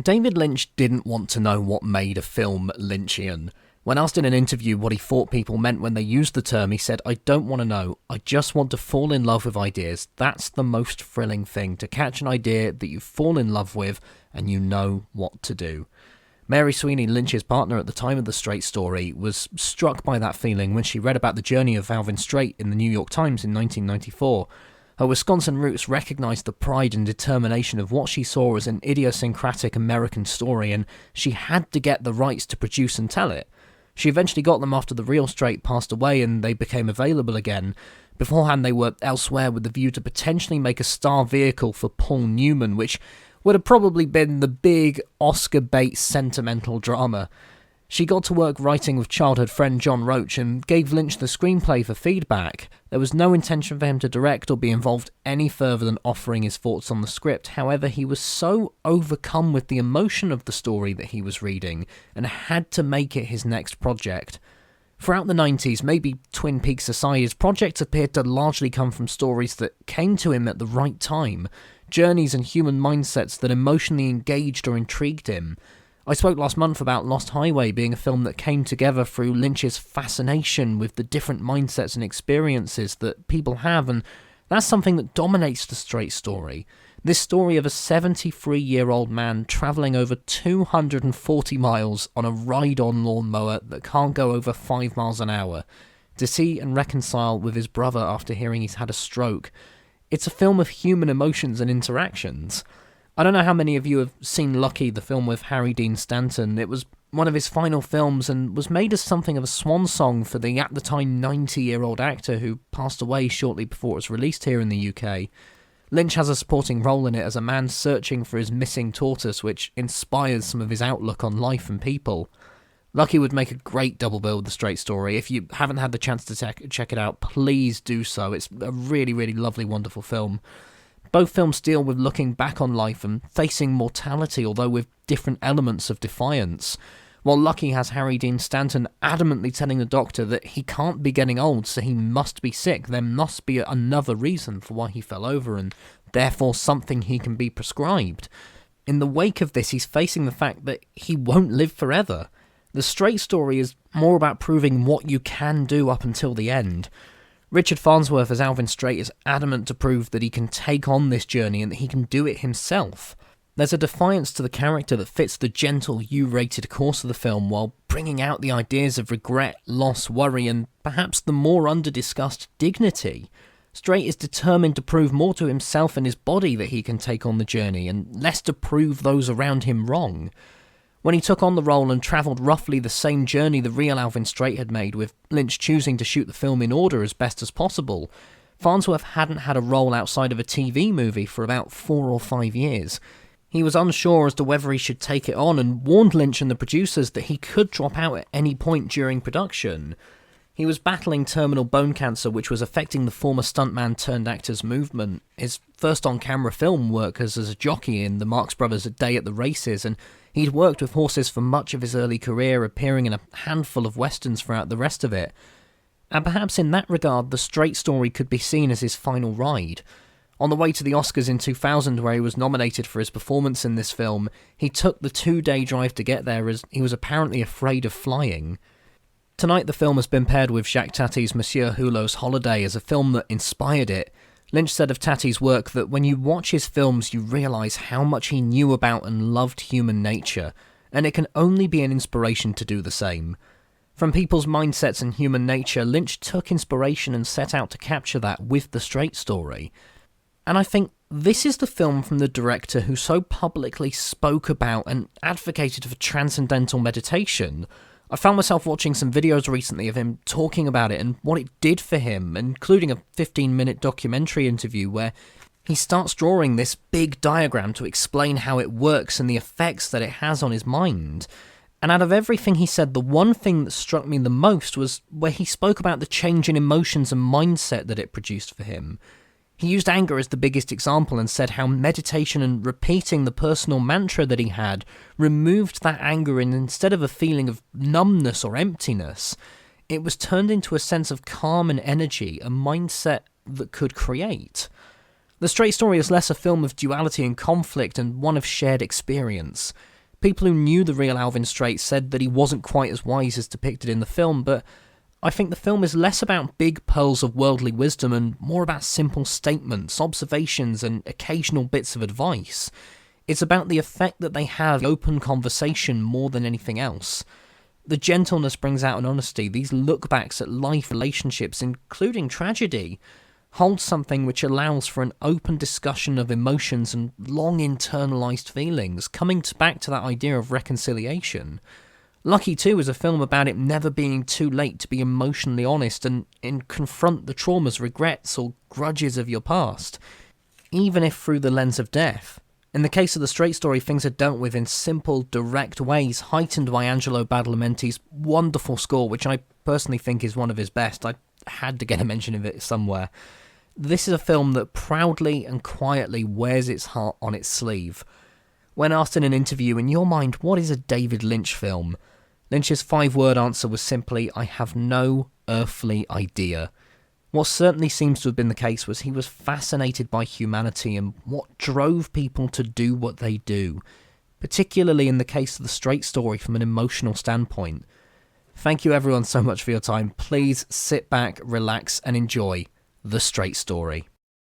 David Lynch didn't want to know what made a film Lynchian. When asked in an interview what he thought people meant when they used the term, he said, "I don't want to know. I just want to fall in love with ideas. That's the most thrilling thing, to catch an idea that you fall in love with and you know what to do." Mary Sweeney, Lynch's partner at the time of The Straight Story, was struck by that feeling when she read about the journey of Alvin Straight in the New York Times in 1994. Her Wisconsin roots recognised the pride and determination of what she saw as an idiosyncratic American story, and she had to get the rights to produce and tell it. She eventually got them after the real Straight passed away and they became available again. Beforehand they were elsewhere with the view to potentially make a star vehicle for Paul Newman, which would have probably been the big Oscar bait sentimental drama. She got to work writing with childhood friend John Roach and gave Lynch the screenplay for feedback. There was no intention for him to direct or be involved any further than offering his thoughts on the script. However, he was so overcome with the emotion of the story that he was reading and had to make it his next project. Throughout the 90s, maybe Twin Peaks aside, his projects appeared to largely come from stories that came to him at the right time, journeys and human mindsets that emotionally engaged or intrigued him. I spoke last month about Lost Highway being a film that came together through Lynch's fascination with the different mindsets and experiences that people have, and that's something that dominates The Straight Story. This story of a 73-year-old man travelling over 240 miles on a ride-on lawnmower that can't go over 5 miles an hour, to see and reconcile with his brother after hearing he's had a stroke. It's a film of human emotions and interactions. I don't know how many of you have seen Lucky, the film with Harry Dean Stanton. It was one of his final films and was made as something of a swan song for the at the time 90-year-old actor who passed away shortly before it was released here in the UK. Lynch has a supporting role in it as a man searching for his missing tortoise, which inspires some of his outlook on life and people. Lucky would make a great double bill with The Straight Story. If you haven't had the chance to check it out, please do so. It's a really, really lovely, wonderful film. Both films deal with looking back on life and facing mortality, although with different elements of defiance. While Lucky has Harry Dean Stanton adamantly telling the doctor that he can't be getting old, so he must be sick, there must be another reason for why he fell over, and therefore something he can be prescribed. In the wake of this, he's facing the fact that he won't live forever. The Straight Story is more about proving what you can do up until the end. Richard Farnsworth as Alvin Straight is adamant to prove that he can take on this journey and that he can do it himself. There's a defiance to the character that fits the gentle U-rated course of the film while bringing out the ideas of regret, loss, worry, and perhaps the more under-discussed dignity. Straight is determined to prove more to himself and his body that he can take on the journey, and less to prove those around him wrong. When he took on the role and travelled roughly the same journey the real Alvin Straight had made, with Lynch choosing to shoot the film in order as best as possible, Farnsworth hadn't had a role outside of a TV movie for about 4 or 5 years. He was unsure as to whether he should take it on and warned Lynch and the producers that he could drop out at any point during production. He was battling terminal bone cancer, which was affecting the former stuntman-turned-actor's movement. His first on-camera film work was as a jockey in the Marx Brothers' A Day at the Races, and he'd worked with horses for much of his early career, appearing in a handful of westerns throughout the rest of it. And perhaps in that regard, The Straight Story could be seen as his final ride. On the way to the Oscars in 2000, where he was nominated for his performance in this film, he took the 2-day drive to get there as he was apparently afraid of flying. Tonight the film has been paired with Jacques Tati's Monsieur Hulot's Holiday as a film that inspired it. Lynch said of Tati's work that when you watch his films you realise how much he knew about and loved human nature, and it can only be an inspiration to do the same. From people's mindsets and human nature, Lynch took inspiration and set out to capture that with The Straight Story. And I think this is the film from the director who so publicly spoke about and advocated for transcendental meditation. I found myself watching some videos recently of him talking about it and what it did for him, including a 15-minute documentary interview where he starts drawing this big diagram to explain how it works and the effects that it has on his mind. And out of everything he said, the one thing that struck me the most was where he spoke about the change in emotions and mindset that it produced for him. He used anger as the biggest example and said how meditation and repeating the personal mantra that he had removed that anger, and instead of a feeling of numbness or emptiness, it was turned into a sense of calm and energy, a mindset that could create. The Straight Story is less a film of duality and conflict and one of shared experience. People who knew the real Alvin Straight said that he wasn't quite as wise as depicted in the film, but I think the film is less about big pearls of worldly wisdom and more about simple statements, observations, and occasional bits of advice. It's about the effect that they have in open conversation more than anything else. The gentleness brings out an honesty. These look-backs at life, relationships, including tragedy, hold something which allows for an open discussion of emotions and long internalised feelings, coming back to that idea of reconciliation. Lucky too is a film about it never being too late to be emotionally honest and confront the traumas, regrets, or grudges of your past, even if through the lens of death. In the case of The Straight Story, things are dealt with in simple, direct ways, heightened by Angelo Badalamenti's wonderful score, which I personally think is one of his best. I had to get a mention of it somewhere. This is a film that proudly and quietly wears its heart on its sleeve. When asked in an interview, in your mind, what is a David Lynch film? Lynch's 5-word answer was simply, I have no earthly idea. What certainly seems to have been the case was he was fascinated by humanity and what drove people to do what they do, particularly in the case of The Straight Story from an emotional standpoint. Thank you everyone so much for your time. Please sit back, relax and enjoy The Straight Story.